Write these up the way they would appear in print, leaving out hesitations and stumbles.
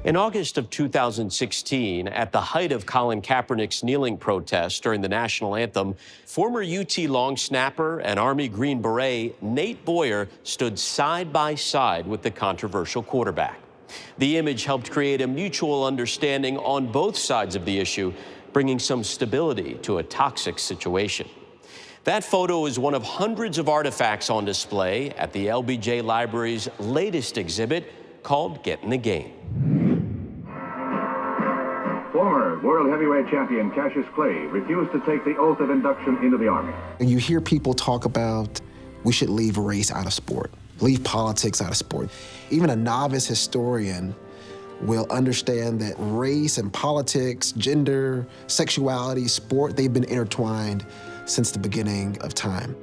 In August of 2016, at the height of Colin Kaepernick's kneeling protest during the national anthem, former UT long snapper and Army Green Beret Nate Boyer stood side by side with the controversial quarterback. The image helped create a mutual understanding on both sides of the issue, bringing some stability to a toxic situation. That photo is one of hundreds of artifacts on display at the LBJ Library's latest exhibit called Get in the Game. Former world heavyweight champion Cassius Clay refused to take the oath of induction into the Army. You hear people talk about we should leave race out of sport, leave politics out of sport. Even a novice historian will understand that race and politics, gender, sexuality, sport, they've been intertwined since the beginning of time.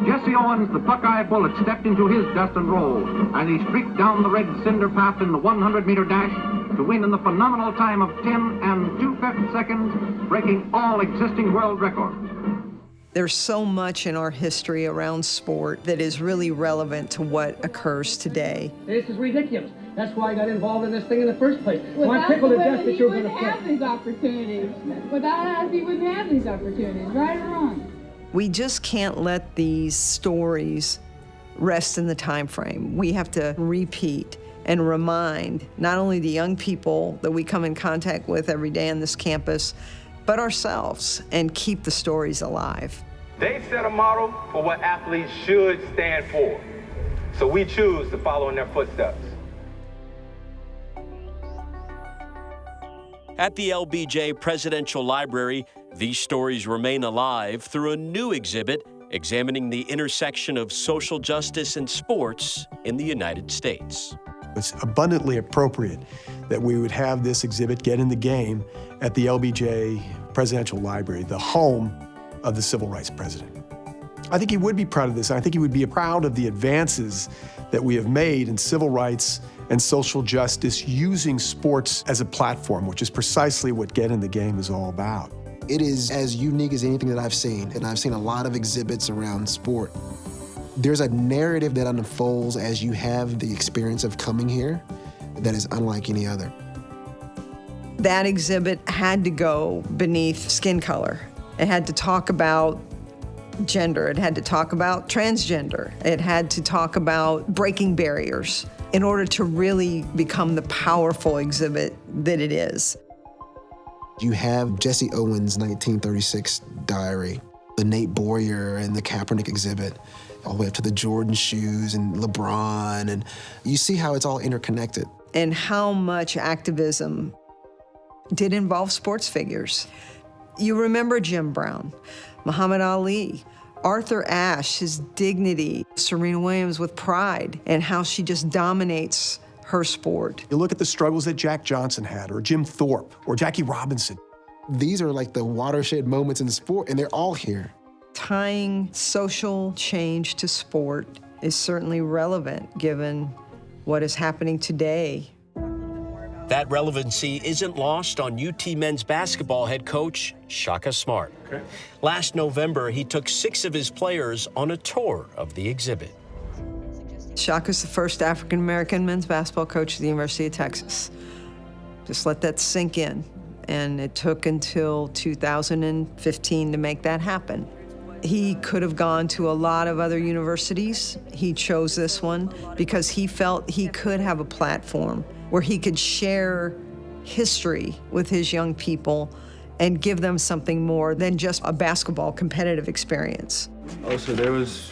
Jesse Owens, the Buckeye Bullet, stepped into his dust and roll, and he streaked down the red cinder path in the 100-meter dash to win in the phenomenal time of 10 and 2/5 seconds, breaking all existing world records. There's so much in our history around sport that is really relevant to what occurs today. This is ridiculous. That's why I got involved in this thing in the first place. Well, I'm tickled to death that you you're going to wouldn't have these opportunities. Without us, you wouldn't have these opportunities, right or wrong? We just can't let these stories rest in the time frame. We have to repeat and remind not only the young people that we come in contact with every day on this campus, but ourselves, and keep the stories alive. They set a model for what athletes should stand for. So we choose to follow in their footsteps. At the LBJ Presidential Library, these stories remain alive through a new exhibit examining the intersection of social justice and sports in the United States. It's abundantly appropriate that we would have this exhibit Get in the Game at the LBJ Presidential Library, the home of the civil rights president. I think he would be proud of this. I think he would be proud of the advances that we have made in civil rights and social justice using sports as a platform, which is precisely what Get in the Game is all about. It is as unique as anything that I've seen, and I've seen a lot of exhibits around sport. There's a narrative that unfolds as you have the experience of coming here that is unlike any other. That exhibit had to go beneath skin color. It had to talk about gender. It had to talk about transgender. It had to talk about breaking barriers in order to really become the powerful exhibit that it is. You have Jesse Owens' 1936 diary, the Nate Boyer and the Kaepernick exhibit, all the way up to the Jordan shoes and LeBron, and you see how it's all interconnected. And how much activism did involve sports figures. You remember Jim Brown, Muhammad Ali, Arthur Ashe, his dignity, Serena Williams with pride, and how she just dominates her sport. You look at the struggles that Jack Johnson had, or Jim Thorpe, or Jackie Robinson. These are like the watershed moments in sport, and they're all here. Tying social change to sport is certainly relevant given what is happening today. That relevancy isn't lost on UT men's basketball head coach Shaka Smart. Okay. Last November, he took 6 of his players on a tour of the exhibit. Shaka's the first African-American men's basketball coach at the University of Texas. Just let that sink in. And it took until 2015 to make that happen. He could have gone to a lot of other universities. He chose this one because he felt he could have a platform where he could share history with his young people and give them something more than just a basketball competitive experience. Oh, so there was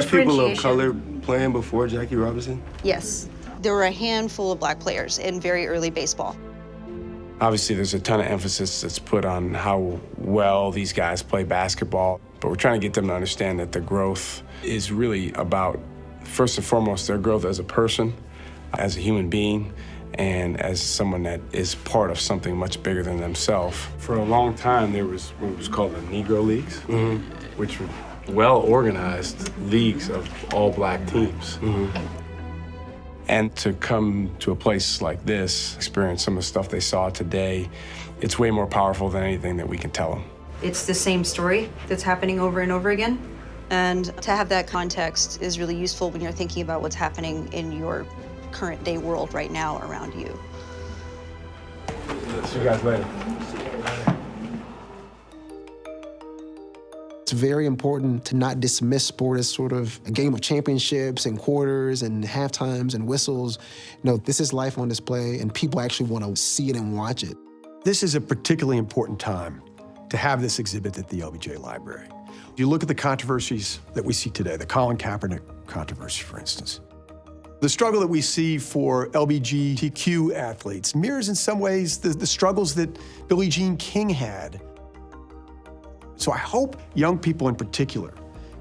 people of color playing before Jackie Robinson? Yes. There were a handful of black players in very early baseball. Obviously, there's a ton of emphasis that's put on how well these guys play basketball, but we're trying to get them to understand that the growth is really about, first and foremost, their growth as a person, as a human being, and as someone that is part of something much bigger than themselves. For a long time, there was what was called the Negro Leagues, which were well-organized leagues of all black teams. And to come to a place like this, experience some of the stuff they saw today, it's way more powerful than anything that we can tell them. It's the same story that's happening over and over again. And to have that context is really useful when you're thinking about what's happening in your current day world right now around you. See you guys later. It's very important to not dismiss sport as sort of a game of championships and quarters and halftimes and whistles. No, this is life on display, and people actually want to see it and watch it. This is a particularly important time to have this exhibit at the LBJ Library. You look at the controversies that we see today, the Colin Kaepernick controversy, for instance. The struggle that we see for LGBTQ athletes mirrors in some ways the struggles that Billie Jean King had. So I hope young people in particular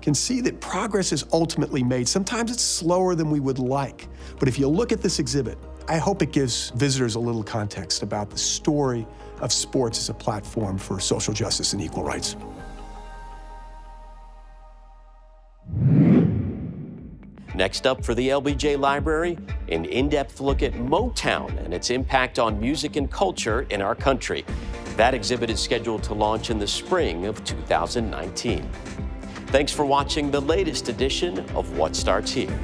can see that progress is ultimately made. Sometimes it's slower than we would like, but if you look at this exhibit, I hope it gives visitors a little context about the story of sports as a platform for social justice and equal rights. Next up for the LBJ Library, an in-depth look at Motown and its impact on music and culture in our country. That exhibit is scheduled to launch in the spring of 2019. Thanks for watching the latest edition of What Starts Here.